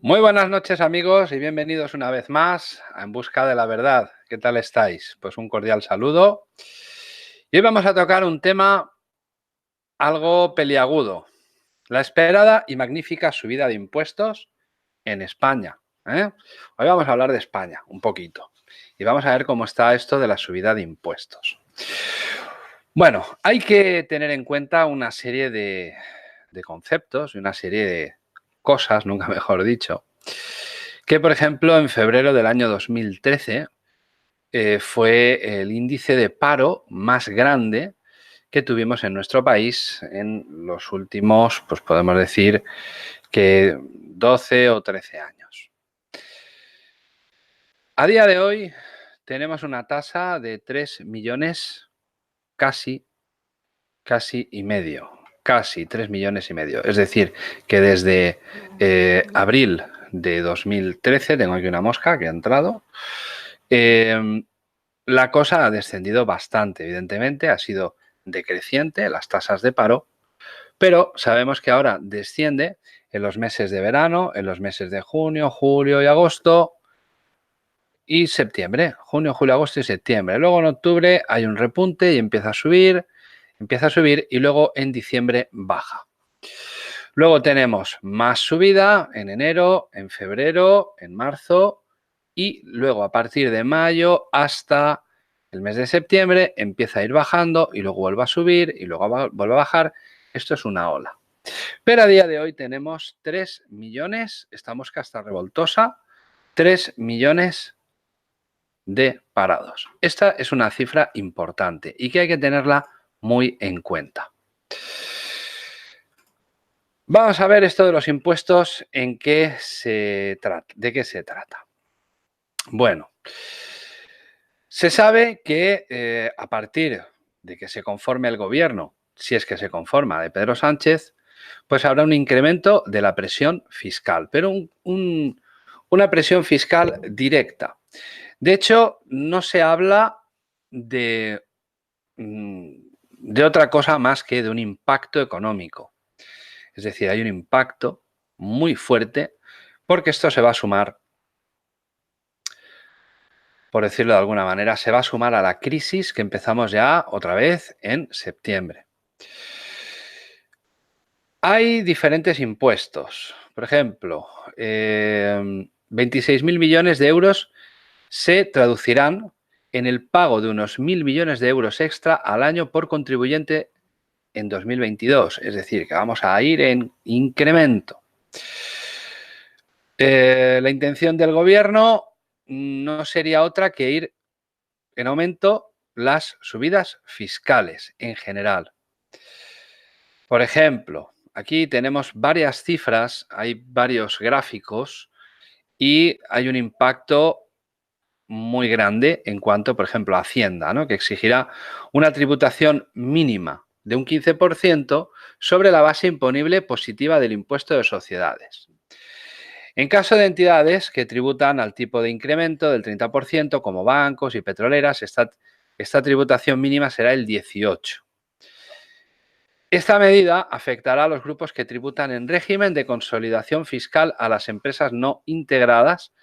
Muy buenas noches amigos y bienvenidos una vez más a En Busca de la Verdad. ¿Qué tal estáis? Pues un cordial saludo. Y hoy vamos a tocar un tema algo peliagudo. La esperada y magnífica subida de impuestos en España. Hoy vamos a hablar de España un poquito. Y vamos a ver cómo está esto de la subida de impuestos. Bueno, hay que tener en cuenta una serie de conceptos y una serie de cosas, nunca mejor dicho, que por ejemplo en febrero del año 2013 fue el índice de paro más grande que tuvimos en nuestro país en los últimos, pues podemos decir que 12 o 13 años. A día de hoy tenemos una tasa de 3 millones casi y medio. Casi 3 millones y medio. Es decir, que desde abril de 2013, tengo aquí una mosca que ha entrado, la cosa ha descendido bastante. Evidentemente ha sido decreciente las tasas de paro, pero sabemos que ahora desciende en los meses de verano, en los meses de junio, julio y agosto y septiembre. Junio, julio, agosto y septiembre. Luego en octubre hay un repunte y empieza a subir y luego en diciembre baja. Luego tenemos más subida en enero, en febrero, en marzo y luego a partir de mayo hasta el mes de septiembre empieza a ir bajando y luego vuelve a subir y luego vuelve a bajar. Esto es una ola. Pero a día de hoy tenemos 3 millones, esta mosca está revoltosa, 3 millones de parados. Esta es una cifra importante y que hay que tenerla muy en cuenta. Vamos a ver esto de los impuestos, ¿de qué se trata? Bueno, se sabe que a partir de que se conforme el gobierno, si es que se conforma, de Pedro Sánchez, pues habrá un incremento de la presión fiscal, pero una presión fiscal directa. De hecho, no se habla de otra cosa más que de un impacto económico. Es decir, hay un impacto muy fuerte porque esto se va a sumar, por decirlo de alguna manera, se va a sumar a la crisis que empezamos ya otra vez en septiembre. Hay diferentes impuestos. Por ejemplo, 26.000 millones de euros se traducirán en el pago de unos 1.000 millones de euros extra al año por contribuyente en 2022. Es decir, que vamos a ir en incremento. La intención del gobierno no sería otra que ir en aumento las subidas fiscales en general. Por ejemplo, aquí tenemos varias cifras, hay varios gráficos y hay un impacto muy grande en cuanto, por ejemplo, a Hacienda, ¿no? Que exigirá una tributación mínima de un 15% sobre la base imponible positiva del impuesto de sociedades. En caso de entidades que tributan al tipo de incremento del 30%, como bancos y petroleras, esta tributación mínima será el 18%. Esta medida afectará a los grupos que tributan en régimen de consolidación fiscal a las empresas no integradas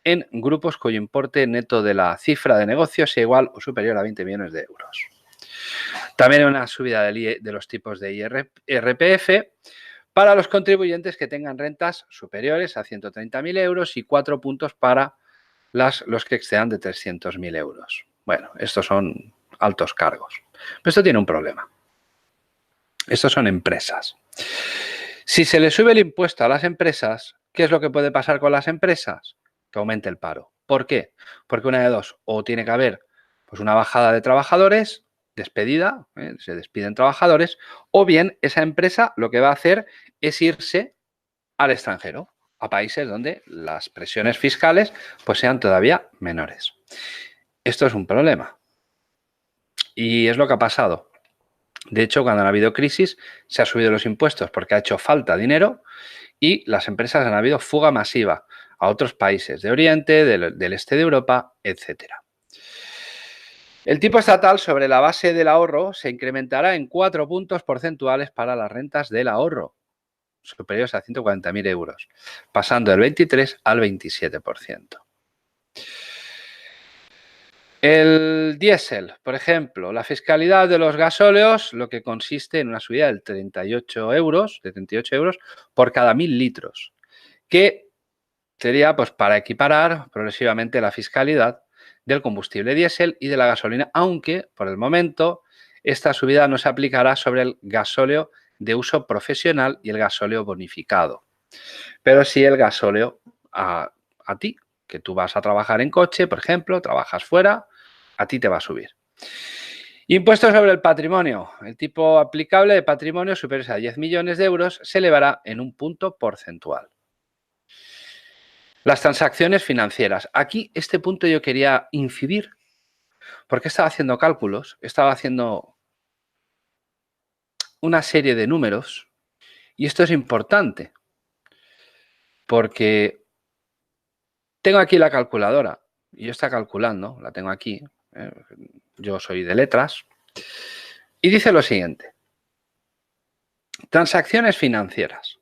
en grupos cuyo importe neto de la cifra de negocio sea igual o superior a 20 millones de euros. También hay una subida de los tipos de IRPF para los contribuyentes que tengan rentas superiores a 130.000 euros y 4 puntos para los que excedan de 300.000 euros. Bueno, estos son altos cargos. Pero esto tiene un problema. Estos son empresas. Si se le sube el impuesto a las empresas, ¿qué es lo que puede pasar con las empresas? Que aumente el paro. ¿Por qué? Porque una de dos, o tiene que haber pues una bajada de trabajadores, despedida, se despiden trabajadores, o bien esa empresa lo que va a hacer es irse al extranjero, a países donde las presiones fiscales pues sean todavía menores. Esto es un problema. Y es lo que ha pasado. De hecho, cuando han habido crisis, se han subido los impuestos porque ha hecho falta dinero y las empresas han habido fuga masiva a otros países de Oriente, del este de Europa, etc. El tipo estatal sobre la base del ahorro se incrementará en 4 puntos porcentuales para las rentas del ahorro. superiores a 140.000 euros, pasando del 23 al 27%. El diésel, por ejemplo, la fiscalidad de los gasóleos, lo que consiste en una subida del 38 euros por cada 1.000 litros, que sería pues para equiparar progresivamente la fiscalidad del combustible diésel y de la gasolina, aunque por el momento esta subida no se aplicará sobre el gasóleo de uso profesional y el gasóleo bonificado, pero sí el gasóleo a ti, que tú vas a trabajar en coche, por ejemplo, trabajas fuera, a ti te va a subir. Impuesto sobre el patrimonio. El tipo aplicable de patrimonio superior a 10 millones de euros se elevará en un punto porcentual. Las transacciones financieras. Aquí este punto yo quería incidir porque estaba haciendo cálculos, estaba haciendo una serie de números y esto es importante porque tengo aquí la calculadora y yo está calculando, la tengo aquí, yo soy de letras, y dice lo siguiente. Transacciones financieras.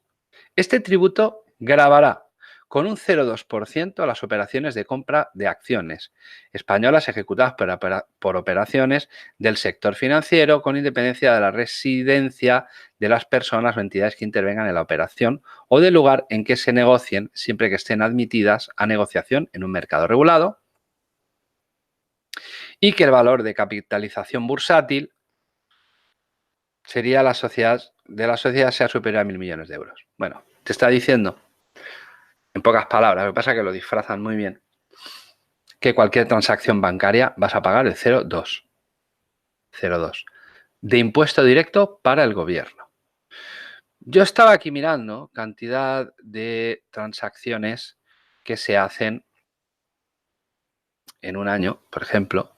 Este tributo gravará con un 0,2% las operaciones de compra de acciones españolas ejecutadas por operaciones del sector financiero con independencia de la residencia de las personas o entidades que intervengan en la operación o del lugar en que se negocien, siempre que estén admitidas a negociación en un mercado regulado, y que el valor de capitalización bursátil sería de la sociedad sea superior a 1.000 millones de euros. Bueno, te está diciendo, en pocas palabras, lo que pasa es que lo disfrazan muy bien, que cualquier transacción bancaria vas a pagar el 0,2 de impuesto directo para el gobierno. Yo estaba aquí mirando cantidad de transacciones que se hacen en un año, por ejemplo.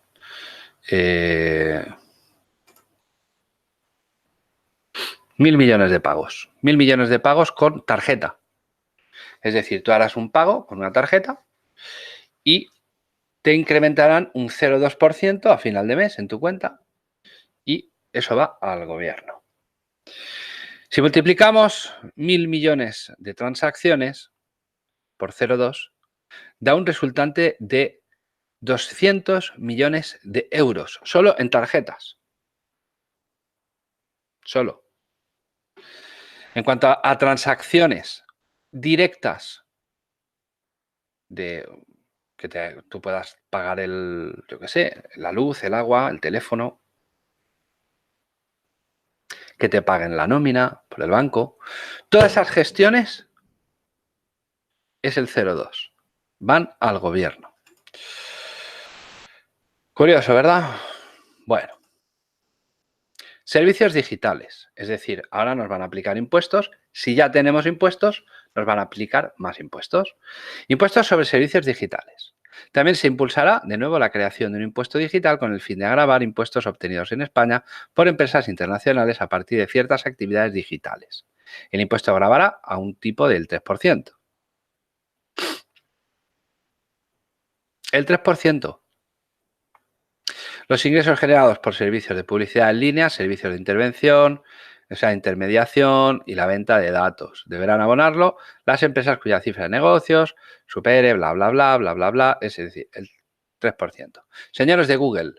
1.000 millones de pagos. 1.000 millones de pagos con tarjeta. Es decir, tú harás un pago con una tarjeta y te incrementarán un 0,2% a final de mes en tu cuenta y eso va al gobierno. Si multiplicamos 1.000 millones de transacciones por 0,2, da un resultante de 200 millones de euros, solo en tarjetas. Solo. En cuanto a transacciones directas de que tú puedas pagar yo qué sé, la luz, el agua, el teléfono, que te paguen la nómina por el banco, todas esas gestiones es el 0,2. Van al gobierno. Curioso, ¿verdad? Bueno. Servicios digitales, es decir, ahora nos van a aplicar impuestos. Si ya tenemos impuestos, nos van a aplicar más impuestos. Impuestos sobre servicios digitales. También se impulsará de nuevo la creación de un impuesto digital con el fin de agravar impuestos obtenidos en España por empresas internacionales a partir de ciertas actividades digitales. El impuesto gravará a un tipo del 3%. El 3%. Los ingresos generados por servicios de publicidad en línea, servicios de intervención, o sea, intermediación y la venta de datos. Deberán abonarlo las empresas cuya cifra de negocios supere bla, bla, bla, bla, bla, bla, es decir, el 3%. Señores de Google,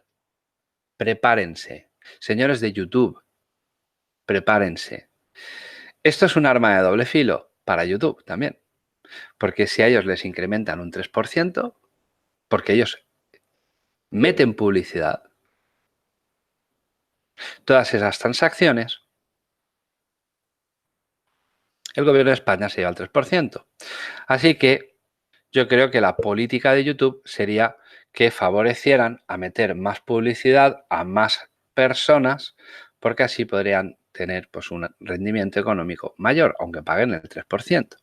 prepárense. Señores de YouTube, prepárense. Esto es un arma de doble filo para YouTube también, porque si a ellos les incrementan un 3%, porque ellos meten publicidad, todas esas transacciones, el gobierno de España se lleva el 3%. Así que yo creo que la política de YouTube sería que favorecieran a meter más publicidad a más personas, porque así podrían tener pues, un rendimiento económico mayor, aunque paguen el 3%.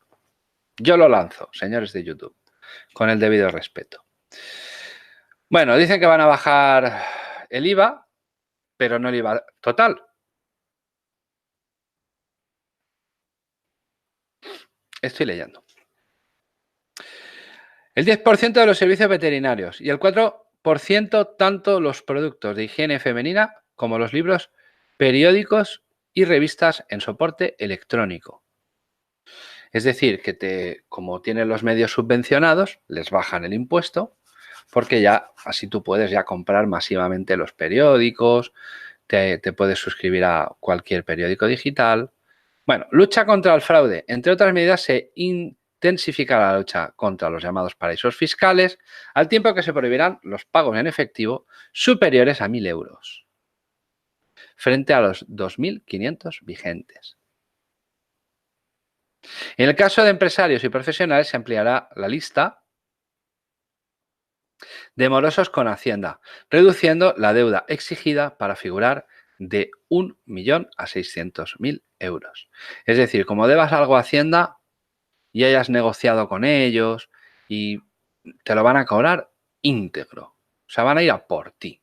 Yo lo lanzo, señores de YouTube, con el debido respeto. Bueno, dicen que van a bajar el IVA, pero no el IVA total. Estoy leyendo. El 10% de los servicios veterinarios y el 4% tanto los productos de higiene femenina como los libros, periódicos y revistas en soporte electrónico. Es decir, que como tienen los medios subvencionados, les bajan el impuesto, porque ya así tú puedes ya comprar masivamente los periódicos, te puedes suscribir a cualquier periódico digital. Bueno, lucha contra el fraude. Entre otras medidas, se intensificará la lucha contra los llamados paraísos fiscales, al tiempo que se prohibirán los pagos en efectivo superiores a 1.000 euros, frente a los 2.500 vigentes. En el caso de empresarios y profesionales, se ampliará la lista de morosos con Hacienda, reduciendo la deuda exigida para figurar de 1.000.000 a 600.000 euros. Es decir, como debas algo a Hacienda y hayas negociado con ellos y te lo van a cobrar íntegro. O sea, van a ir a por ti.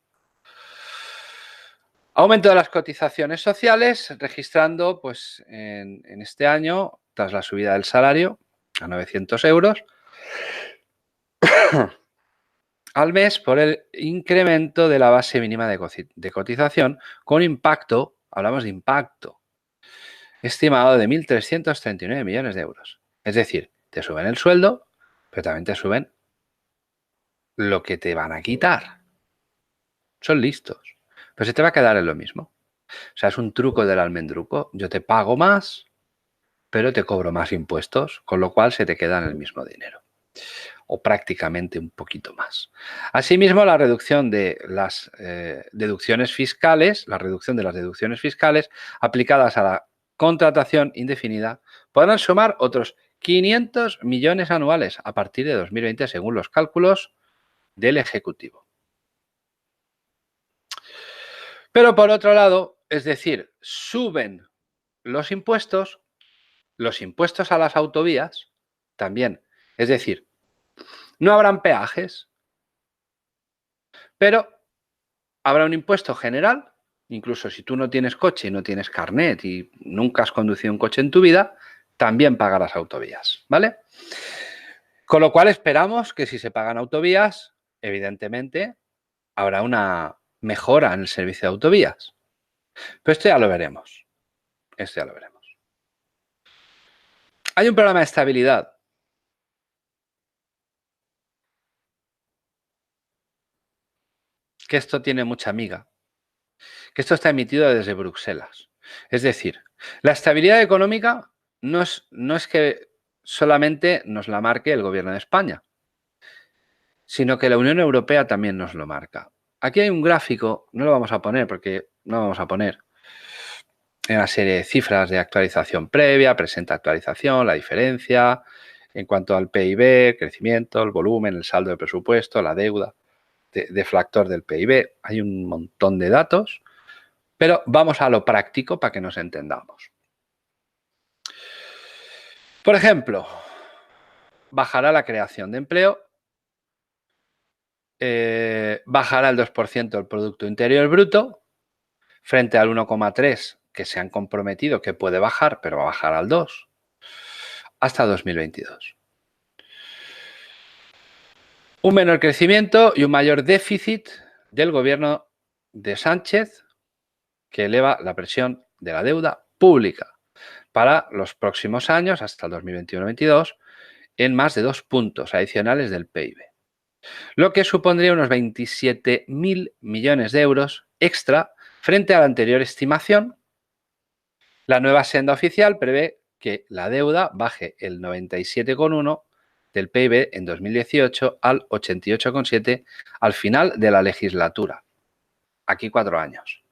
Aumento de las cotizaciones sociales, registrando pues en este año, tras la subida del salario a 900 euros, al mes por el incremento de la base mínima de cotización con impacto, hablamos de impacto, estimado de 1.339 millones de euros. Es decir, te suben el sueldo, pero también te suben lo que te van a quitar. Son listos. Pero se te va a quedar en lo mismo. O sea, es un truco del almendruco. Yo te pago más, pero te cobro más impuestos, con lo cual se te queda en el mismo dinero. O prácticamente un poquito más. Asimismo, la reducción de las deducciones fiscales, aplicadas a la contratación indefinida, podrán sumar otros 500 millones anuales a partir de 2020, según los cálculos del Ejecutivo. Pero por otro lado, es decir, suben los impuestos a las autovías también. Es decir, no habrán peajes, pero habrá un impuesto general, incluso si tú no tienes coche y no tienes carnet y nunca has conducido un coche en tu vida, también pagarás autovías, ¿vale? Con lo cual esperamos que si se pagan autovías, evidentemente habrá una mejora en el servicio de autovías. Pero esto ya lo veremos. Hay un programa de estabilidad. Que esto tiene mucha miga. Que esto está emitido desde Bruselas. Es decir, la estabilidad económica no es que solamente nos la marque el gobierno de España, sino que la Unión Europea también nos lo marca. Aquí hay un gráfico, no lo vamos a poner porque no vamos a poner una serie de cifras de actualización previa, presente actualización, la diferencia en cuanto al PIB, crecimiento, el volumen, el saldo de presupuesto, la deuda, deflactor del PIB. Hay un montón de datos, pero vamos a lo práctico para que nos entendamos. Por ejemplo, bajará la creación de empleo, bajará el 2% del Producto Interior Bruto, frente al 1,3% que se han comprometido que puede bajar, pero va a bajar al 2%, hasta 2022. Un menor crecimiento y un mayor déficit del gobierno de Sánchez, que eleva la presión de la deuda pública para los próximos años, hasta el 2021-22, en más de 2 puntos adicionales del PIB, lo que supondría unos 27.000 millones de euros extra frente a la anterior estimación. La nueva senda oficial prevé que la deuda baje el 97,1% del PIB en 2018 al 88,7% al final de la legislatura. Aquí 4 años.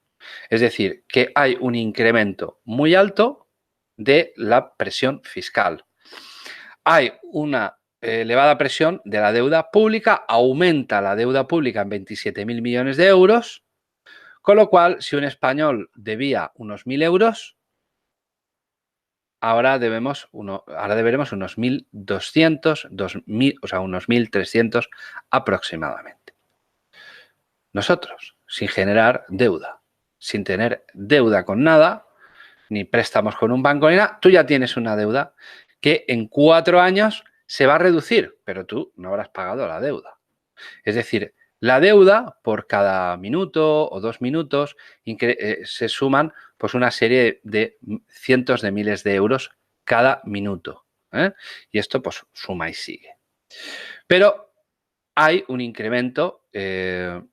Es decir, que hay un incremento muy alto de la presión fiscal. Hay una elevada presión de la deuda pública, aumenta la deuda pública en 27.000 millones de euros, con lo cual, si un español debía unos 1.000 euros, ahora deberemos unos 1.200, o sea, unos 1.300 aproximadamente. Nosotros, sin generar deuda, sin tener deuda con nada, ni préstamos con un banco ni nada, tú ya tienes una deuda que en 4 años se va a reducir, pero tú no habrás pagado la deuda. Es decir, la deuda por cada minuto o 2 minutos se suman pues una serie de cientos de miles de euros cada minuto. Y esto pues suma y sigue. Pero hay un incremento de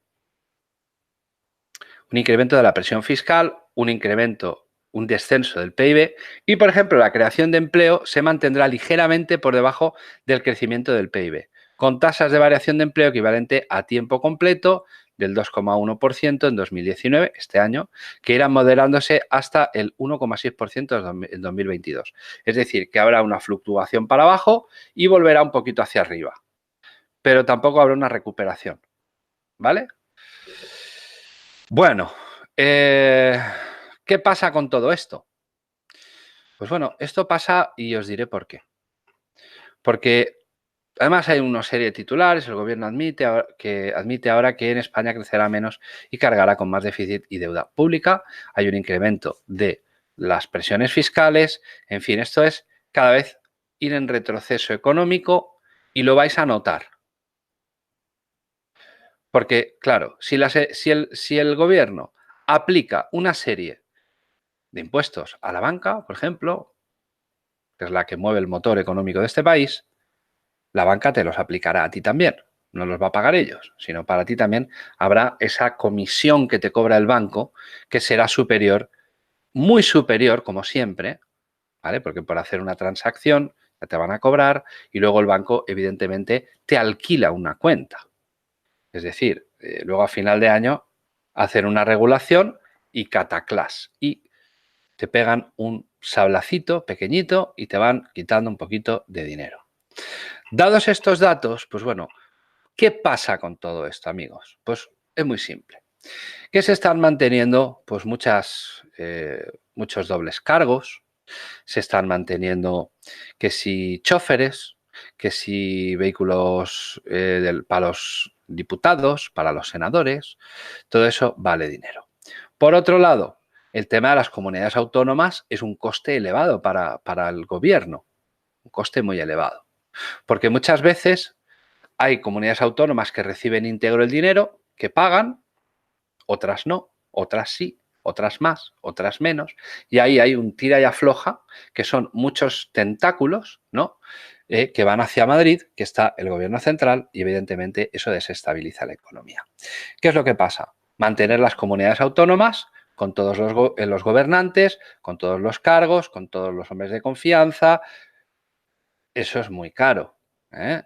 la presión fiscal, un descenso del PIB y, por ejemplo, la creación de empleo se mantendrá ligeramente por debajo del crecimiento del PIB, con tasas de variación de empleo equivalente a tiempo completo del 2,1% en 2019, este año, que irán moderándose hasta el 1,6% en 2022. Es decir, que habrá una fluctuación para abajo y volverá un poquito hacia arriba, pero tampoco habrá una recuperación, ¿vale? Bueno, ¿qué pasa con todo esto? Pues bueno, esto pasa y os diré por qué. Porque además hay una serie de titulares, el gobierno admite ahora que en España crecerá menos y cargará con más déficit y deuda pública. Hay un incremento de las presiones fiscales. En fin, esto es cada vez ir en retroceso económico y lo vais a notar. Porque, claro, si el gobierno aplica una serie de impuestos a la banca, por ejemplo, que es la que mueve el motor económico de este país, la banca te los aplicará a ti también. No los va a pagar ellos, sino para ti también habrá esa comisión que te cobra el banco, que será superior, muy superior, como siempre, ¿vale? Porque por hacer una transacción ya te van a cobrar y luego el banco, evidentemente, te alquila una cuenta. Es decir, luego a final de año hacen una regulación y cataclás. Y te pegan un sablacito pequeñito y te van quitando un poquito de dinero. Dados estos datos, pues bueno, ¿qué pasa con todo esto, amigos? Pues es muy simple. Que se están manteniendo pues muchos dobles cargos, se están manteniendo que si choferes, que si vehículos para los diputados, para los senadores, todo eso vale dinero. Por otro lado, el tema de las comunidades autónomas es un coste elevado para el gobierno, un coste muy elevado. Porque muchas veces hay comunidades autónomas que reciben íntegro el dinero, que pagan, otras no, otras sí, otras más, otras menos. Y ahí hay un tira y afloja, que son muchos tentáculos, ¿no? Que van hacia Madrid, que está el gobierno central, y evidentemente eso desestabiliza la economía. ¿Qué es lo que pasa? Mantener las comunidades autónomas con todos los gobernantes, con todos los cargos, con todos los hombres de confianza. Eso es muy caro,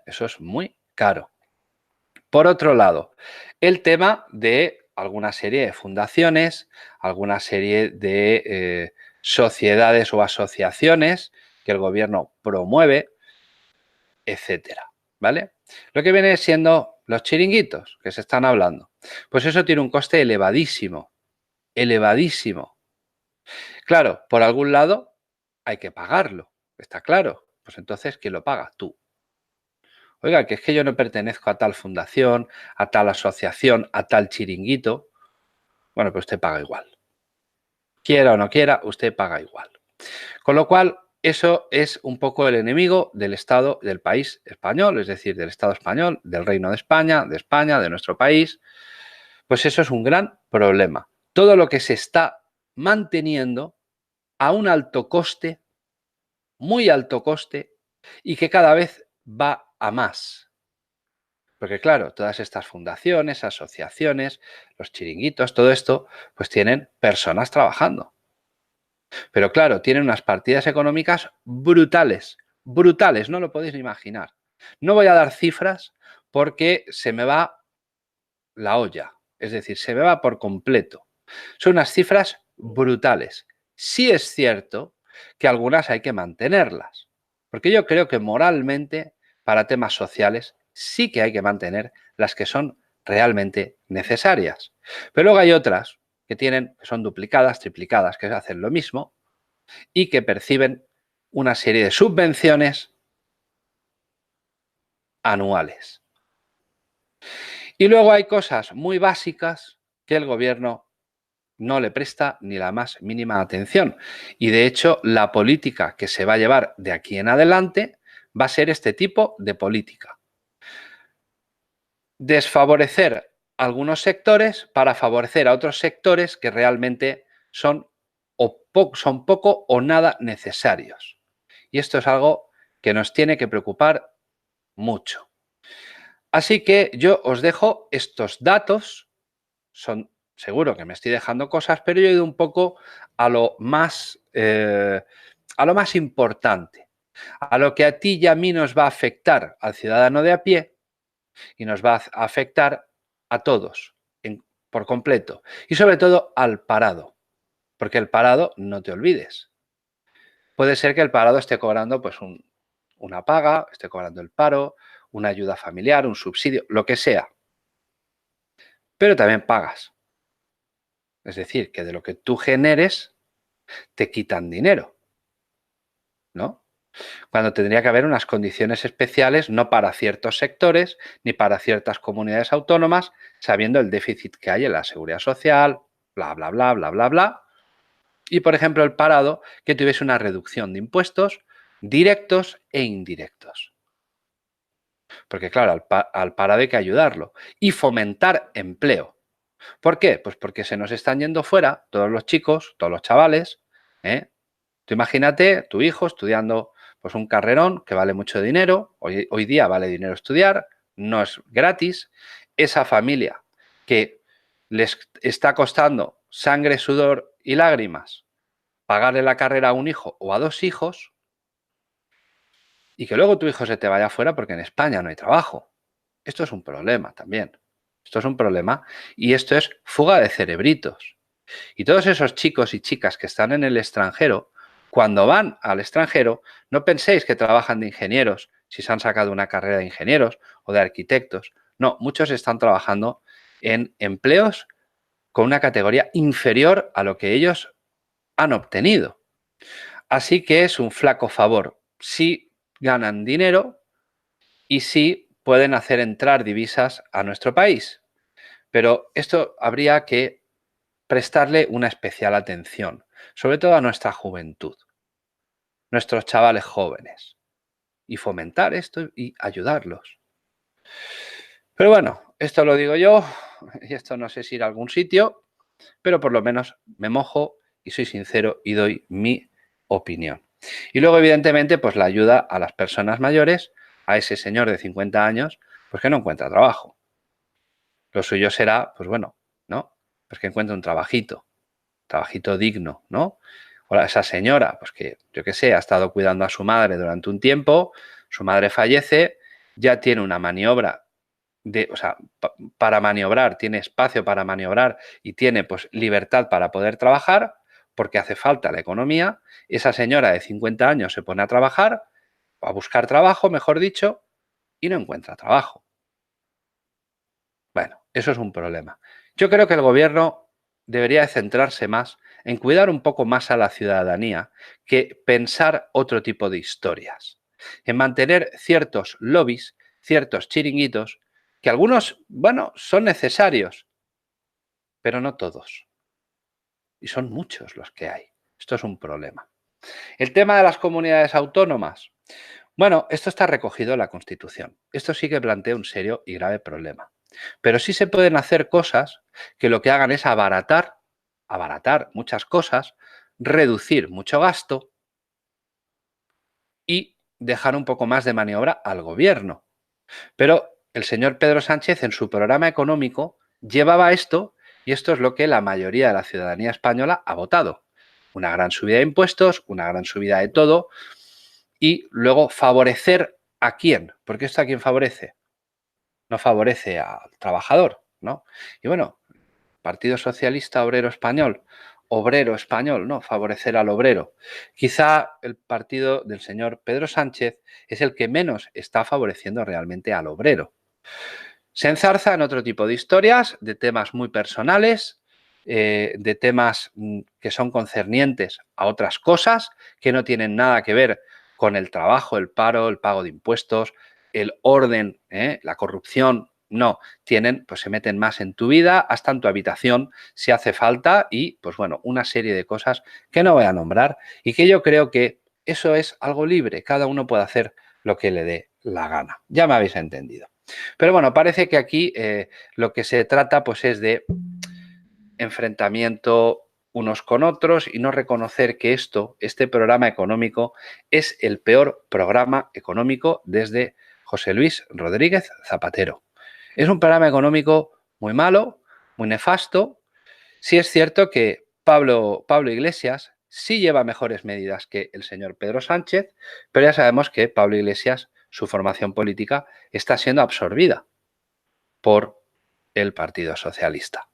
eso es muy caro. Por otro lado, el tema de alguna serie de fundaciones, alguna serie de sociedades o asociaciones que el gobierno promueve, etcétera, ¿vale? Lo que viene siendo los chiringuitos que se están hablando, pues eso tiene un coste elevadísimo, elevadísimo. Claro, por algún lado hay que pagarlo, está claro. Pues entonces, ¿quién lo paga? Tú. Oiga, que es que yo no pertenezco a tal fundación, a tal asociación, a tal chiringuito. Bueno, pues usted paga igual. Quiera o no quiera, usted paga igual. Con lo cual, eso es un poco el enemigo del Estado, del país español, es decir, del Estado español, del Reino de España, de nuestro país. Pues eso es un gran problema. Todo lo que se está manteniendo a un alto coste, muy alto coste, y que cada vez va a más. Porque claro, todas estas fundaciones, asociaciones, los chiringuitos, todo esto, pues tienen personas trabajando. Pero claro, tienen unas partidas económicas brutales, brutales, no lo podéis ni imaginar. No voy a dar cifras porque se me va la olla, es decir, se me va por completo. Son unas cifras brutales. Sí es cierto que algunas hay que mantenerlas, porque yo creo que moralmente, para temas sociales, sí que hay que mantener las que son realmente necesarias. Pero luego hay otras que son duplicadas, triplicadas, que hacen lo mismo y que perciben una serie de subvenciones anuales. Y luego hay cosas muy básicas que el gobierno no le presta ni la más mínima atención. Y de hecho, la política que se va a llevar de aquí en adelante va a ser este tipo de política. Desfavorecer algunos sectores para favorecer a otros sectores que realmente son poco o nada necesarios. Y esto es algo que nos tiene que preocupar mucho. Así que yo os dejo estos datos. Seguro que me estoy dejando cosas, pero yo he ido un poco a lo más importante, a lo que a ti y a mí nos va a afectar al ciudadano de a pie y nos va a afectar a todos por completo y sobre todo al parado, porque el parado, no te olvides, puede ser que el parado esté cobrando pues una paga, esté cobrando el paro, una ayuda familiar, un subsidio, lo que sea, pero también pagas. Es decir, que de lo que tú generes te quitan dinero, ¿no? Cuando tendría que haber unas condiciones especiales no para ciertos sectores ni para ciertas comunidades autónomas, sabiendo el déficit que hay en la seguridad social, bla, bla, bla, bla, bla, bla. Y, por ejemplo, el parado que tuviese una reducción de impuestos directos e indirectos. Porque, claro, al parado hay que ayudarlo y fomentar empleo. ¿Por qué? Pues porque se nos están yendo fuera todos los chicos, todos los chavales, ¿eh? Tú imagínate tu hijo estudiando pues un carrerón que vale mucho dinero, hoy día vale dinero estudiar, no es gratis, esa familia que les está costando sangre, sudor y lágrimas pagarle la carrera a un hijo o a dos hijos y que luego tu hijo se te vaya fuera porque en España no hay trabajo. Esto es un problema también. Esto es un problema y esto es fuga de cerebritos. Y todos esos chicos y chicas que están en el extranjero, cuando van al extranjero, no penséis que trabajan de ingenieros, si se han sacado una carrera de ingenieros o de arquitectos. No, muchos están trabajando en empleos con una categoría inferior a lo que ellos han obtenido. Así que es un flaco favor si ganan dinero y si pueden hacer entrar divisas a nuestro país. Pero esto habría que prestarle una especial atención, sobre todo a nuestra juventud, nuestros chavales jóvenes, y fomentar esto y ayudarlos. Pero bueno, esto lo digo yo, y esto no sé si ir a algún sitio, pero por lo menos me mojo y soy sincero y doy mi opinión. Y luego, evidentemente, pues la ayuda a las personas mayores, a ese señor de 50 años, pues que no encuentra trabajo. Lo suyo será, pues bueno, ¿no? Pues que encuentre un trabajito digno, ¿no? O esa señora, pues que, yo qué sé, ha estado cuidando a su madre durante un tiempo, su madre fallece, ya tiene una maniobra para maniobrar, tiene espacio para maniobrar y tiene pues libertad para poder trabajar, porque hace falta la economía. Esa señora de 50 años se pone a trabajar, o a buscar trabajo, mejor dicho, y no encuentra trabajo. Bueno, eso es un problema. Yo creo que el gobierno debería centrarse más en cuidar un poco más a la ciudadanía que pensar otro tipo de historias, en mantener ciertos lobbies, ciertos chiringuitos, que algunos, bueno, son necesarios, pero no todos. Y son muchos los que hay. Esto es un problema. El tema de las comunidades autónomas. Bueno, esto está recogido en la Constitución. Esto sí que plantea un serio y grave problema. Pero sí se pueden hacer cosas que lo que hagan es abaratar muchas cosas, reducir mucho gasto y dejar un poco más de maniobra al gobierno. Pero el señor Pedro Sánchez en su programa económico llevaba esto y esto es lo que la mayoría de la ciudadanía española ha votado. Una gran subida de impuestos, una gran subida de todo y luego favorecer ¿a quién? Porque esto ¿a quién favorece? No favorece al trabajador, ¿no? Y bueno, Partido Socialista Obrero Español, ¿no? Favorecer al obrero. Quizá el partido del señor Pedro Sánchez es el que menos está favoreciendo realmente al obrero. Se enzarza en otro tipo de historias, de temas muy personales, de temas que son concernientes a otras cosas que no tienen nada que ver con el trabajo, el paro, el pago de impuestos, el orden, la corrupción. No, pues se meten más en tu vida, hasta en tu habitación si hace falta y, pues bueno, una serie de cosas que no voy a nombrar y que yo creo que eso es algo libre. Cada uno puede hacer lo que le dé la gana. Ya me habéis entendido. Pero bueno, parece que aquí lo que se trata pues es de enfrentamiento unos con otros y no reconocer que este programa económico, es el peor programa económico desde José Luis Rodríguez Zapatero. Es un programa económico muy malo, muy nefasto. Sí es cierto que Pablo Iglesias sí lleva mejores medidas que el señor Pedro Sánchez, pero ya sabemos que Pablo Iglesias, su formación política, está siendo absorbida por el Partido Socialista.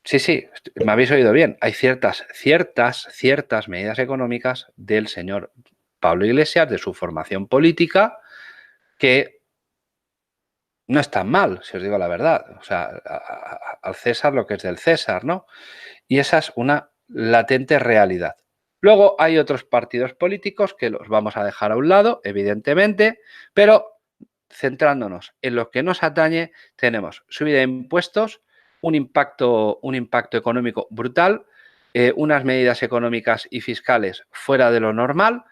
Sí, me habéis oído bien. Hay ciertas medidas económicas del señor Pablo Iglesias, de su formación política, que no están mal, si os digo la verdad. O sea, al César lo que es del César, ¿no? Y esa es una latente realidad. Luego hay otros partidos políticos que los vamos a dejar a un lado, evidentemente, pero centrándonos en lo que nos atañe, tenemos subida de impuestos, un impacto económico brutal, unas medidas económicas y fiscales fuera de lo normal,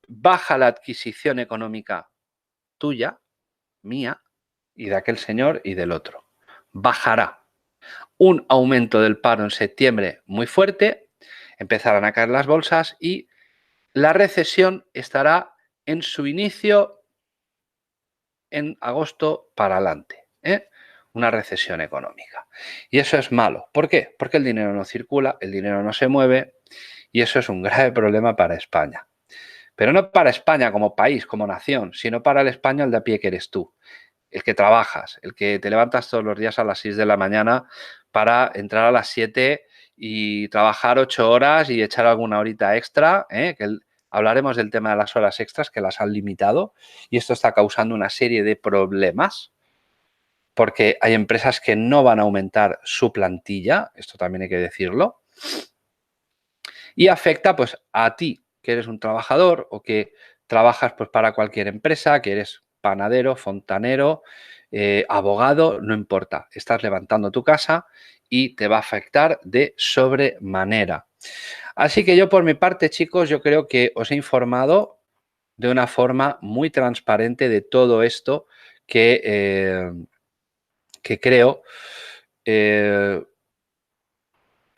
baja la adquisición económica tuya, mía y de aquel señor y del otro. Bajará. Un aumento del paro en septiembre muy fuerte, empezarán a caer las bolsas y la recesión estará en su inicio en agosto para adelante, una recesión económica. Y eso es malo. ¿Por qué? Porque el dinero no circula, el dinero no se mueve y eso es un grave problema para España. Pero no para España como país, como nación, sino para el español de a pie que eres tú, el que trabajas, el que te levantas todos los días a las 6 de la mañana para entrar a las 7 y trabajar 8 horas y echar alguna horita extra, hablaremos del tema de las horas extras que las han limitado y esto está causando una serie de problemas porque hay empresas que no van a aumentar su plantilla, esto también hay que decirlo, y afecta pues a ti, que eres un trabajador o que trabajas pues para cualquier empresa, que eres panadero, fontanero, abogado, no importa, estás levantando tu casa y te va a afectar de sobremanera. Así que yo por mi parte, chicos, yo creo que os he informado de una forma muy transparente de todo esto que creo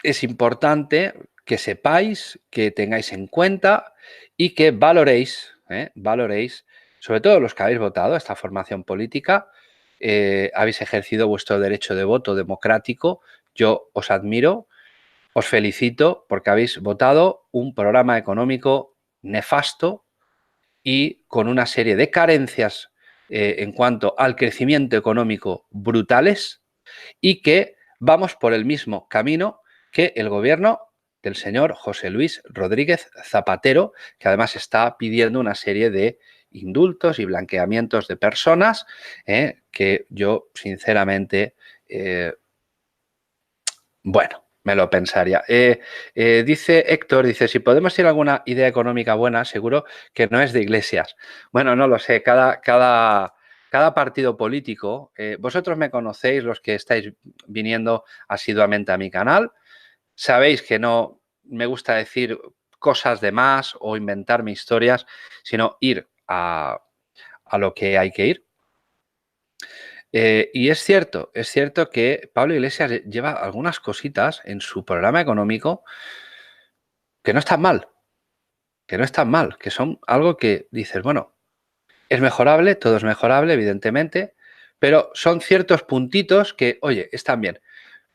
es importante que sepáis, que tengáis en cuenta y que valoréis, sobre todo los que habéis votado esta formación política, habéis ejercido vuestro derecho de voto democrático. Yo os admiro, os felicito porque habéis votado un programa económico nefasto y con una serie de carencias en cuanto al crecimiento económico brutales y que vamos por el mismo camino que el gobierno del señor José Luis Rodríguez Zapatero, que además está pidiendo una serie de indultos y blanqueamientos de personas que yo sinceramente, bueno, me lo pensaría. Dice Héctor, dice, si podemos ir a alguna idea económica buena, seguro que no es de Iglesias. Bueno, no lo sé, cada partido político, vosotros me conocéis, los que estáis viniendo asiduamente a mi canal, sabéis que no me gusta decir cosas de más o inventarme historias, sino ir a lo que hay que ir. Y es cierto que Pablo Iglesias lleva algunas cositas en su programa económico que no están mal, que son algo que dices, bueno, es mejorable, todo es mejorable, evidentemente, pero son ciertos puntitos que, oye, están bien,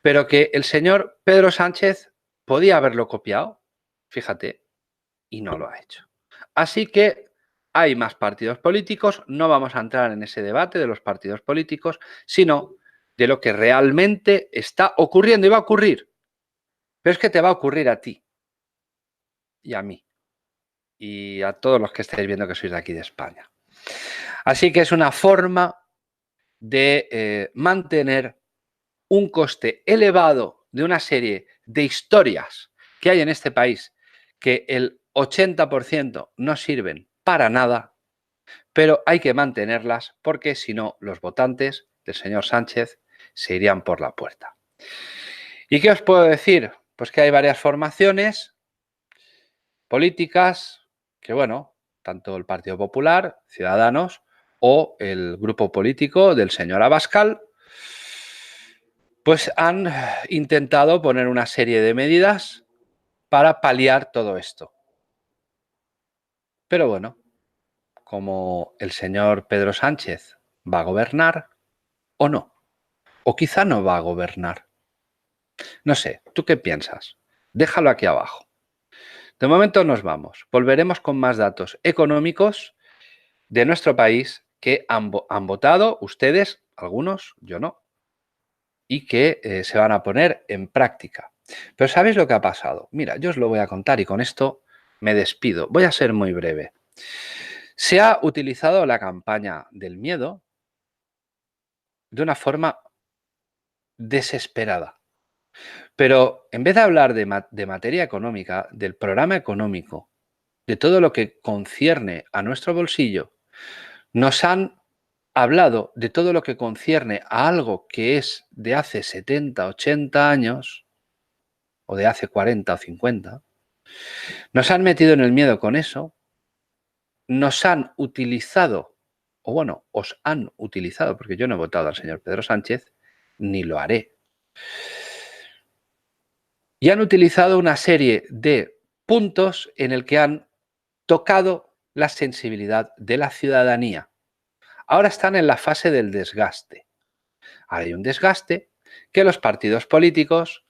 pero que el señor Pedro Sánchez podía haberlo copiado, fíjate, y no lo ha hecho. Así que hay más partidos políticos, no vamos a entrar en ese debate de los partidos políticos, sino de lo que realmente está ocurriendo y va a ocurrir. Pero es que te va a ocurrir a ti y a mí y a todos los que estáis viendo que sois de aquí de España. Así que es una forma de mantener un coste elevado de una serie de historias que hay en este país que el 80% no sirven para nada, pero hay que mantenerlas porque si no los votantes del señor Sánchez se irían por la puerta. ¿Y qué os puedo decir? Pues que hay varias formaciones políticas que, bueno, tanto el Partido Popular, Ciudadanos o el grupo político del señor Abascal, Pues han intentado poner una serie de medidas para paliar todo esto. Pero bueno, como el señor Pedro Sánchez va a gobernar o no, o quizá no va a gobernar. No sé, ¿tú qué piensas? Déjalo aquí abajo. De momento nos vamos. Volveremos con más datos económicos de nuestro país que han votado ustedes, algunos, yo no, y que se van a poner en práctica. Pero ¿sabéis lo que ha pasado? Mira, yo os lo voy a contar y con esto me despido. Voy a ser muy breve. Se ha utilizado la campaña del miedo de una forma desesperada. Pero en vez de hablar de materia económica, del programa económico, de todo lo que concierne a nuestro bolsillo, nos han hablado de todo lo que concierne a algo que es de hace 70, 80 años, o de hace 40 o 50. Nos han metido en el miedo con eso, nos han utilizado, o bueno, os han utilizado, porque yo no he votado al señor Pedro Sánchez, ni lo haré. Y han utilizado una serie de puntos en el que han tocado la sensibilidad de la ciudadanía. Ahora están en la fase del desgaste. Hay un desgaste que los partidos políticos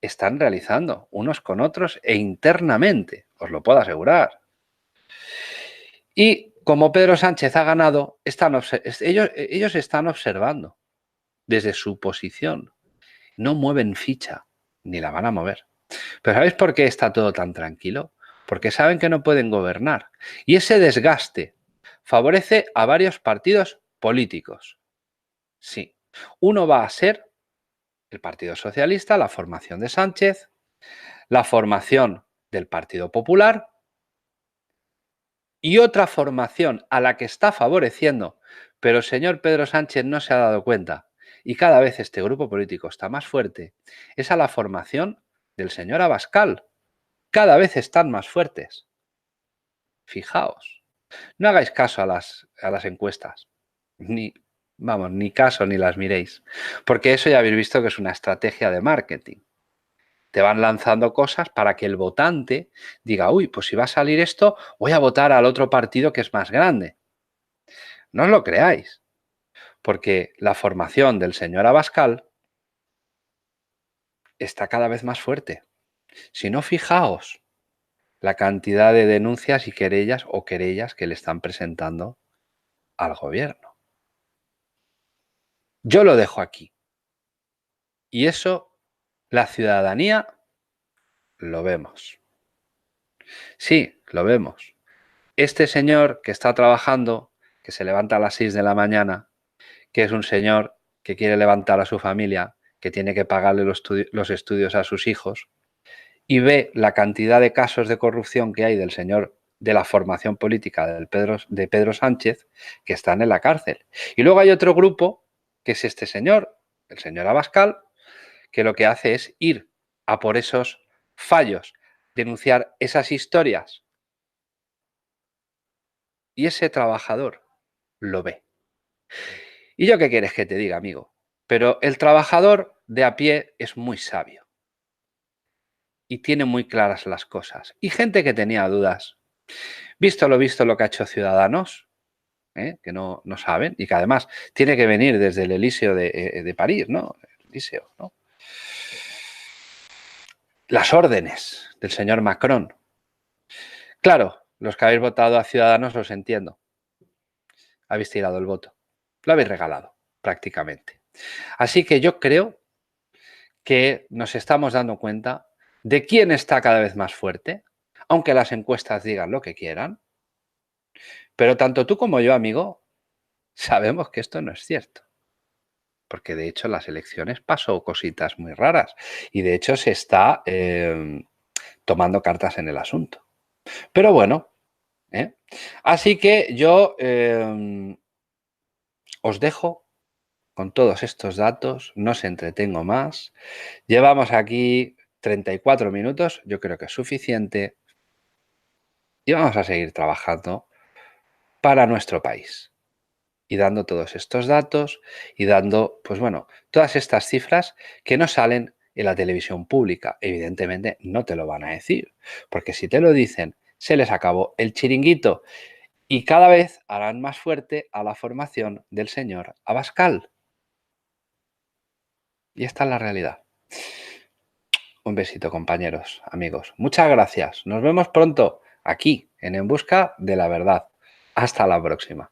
están realizando unos con otros e internamente, os lo puedo asegurar. Y como Pedro Sánchez ha ganado, ellos están observando desde su posición. No mueven ficha, ni la van a mover. Pero ¿sabéis por qué está todo tan tranquilo? Porque saben que no pueden gobernar. Y ese desgaste favorece a varios partidos políticos. Sí, uno va a ser el Partido Socialista, la formación de Sánchez, la formación del Partido Popular y otra formación a la que está favoreciendo, pero el señor Pedro Sánchez no se ha dado cuenta y cada vez este grupo político está más fuerte, es a la formación del señor Abascal. Cada vez están más fuertes. Fijaos, no hagáis caso a las encuestas, ni caso ni las miréis, porque eso ya habéis visto que es una estrategia de marketing. Te van lanzando cosas para que el votante diga, uy, pues si va a salir esto, voy a votar al otro partido que es más grande. No os lo creáis, porque la formación del señor Abascal está cada vez más fuerte. Si no, fijaos la cantidad de denuncias y querellas que le están presentando al gobierno. Yo lo dejo aquí. Y eso, la ciudadanía, lo vemos. Sí, lo vemos. Este señor que está trabajando, que se levanta a las 6 de la mañana, que es un señor que quiere levantar a su familia, que tiene que pagarle los estudios a sus hijos, y ve la cantidad de casos de corrupción que hay del señor de la formación política de Pedro Sánchez, que están en la cárcel. Y luego hay otro grupo, que es este señor, el señor Abascal, que lo que hace es ir a por esos fallos, denunciar esas historias. Y ese trabajador lo ve. ¿Y yo qué quieres que te diga, amigo? Pero el trabajador de a pie es muy sabio y tiene muy claras las cosas. Y gente que tenía dudas, visto lo que ha hecho Ciudadanos, que no saben, y que además tiene que venir desde el Elíseo de París, ¿no? El Elíseo, ¿no? Las órdenes del señor Macron. Claro, los que habéis votado a Ciudadanos os entiendo. Habéis tirado el voto. Lo habéis regalado, prácticamente. Así que yo creo que nos estamos dando cuenta de quién está cada vez más fuerte, aunque las encuestas digan lo que quieran. Pero tanto tú como yo, amigo, sabemos que esto no es cierto. Porque de hecho en las elecciones pasó cositas muy raras y de hecho se está tomando cartas en el asunto. Pero bueno, así que yo os dejo con todos estos datos, no os entretengo más. Llevamos aquí 34 minutos, yo creo que es suficiente y vamos a seguir trabajando para nuestro país. y dando todos estos datos y dando, pues bueno, todas estas cifras que no salen en la televisión pública. Evidentemente no te lo van a decir, porque si te lo dicen, se les acabó el chiringuito y cada vez harán más fuerte a la formación del señor Abascal. Y esta es la realidad. Un besito, compañeros, amigos. Muchas gracias. Nos vemos pronto aquí en Busca de la Verdad. Hasta la próxima.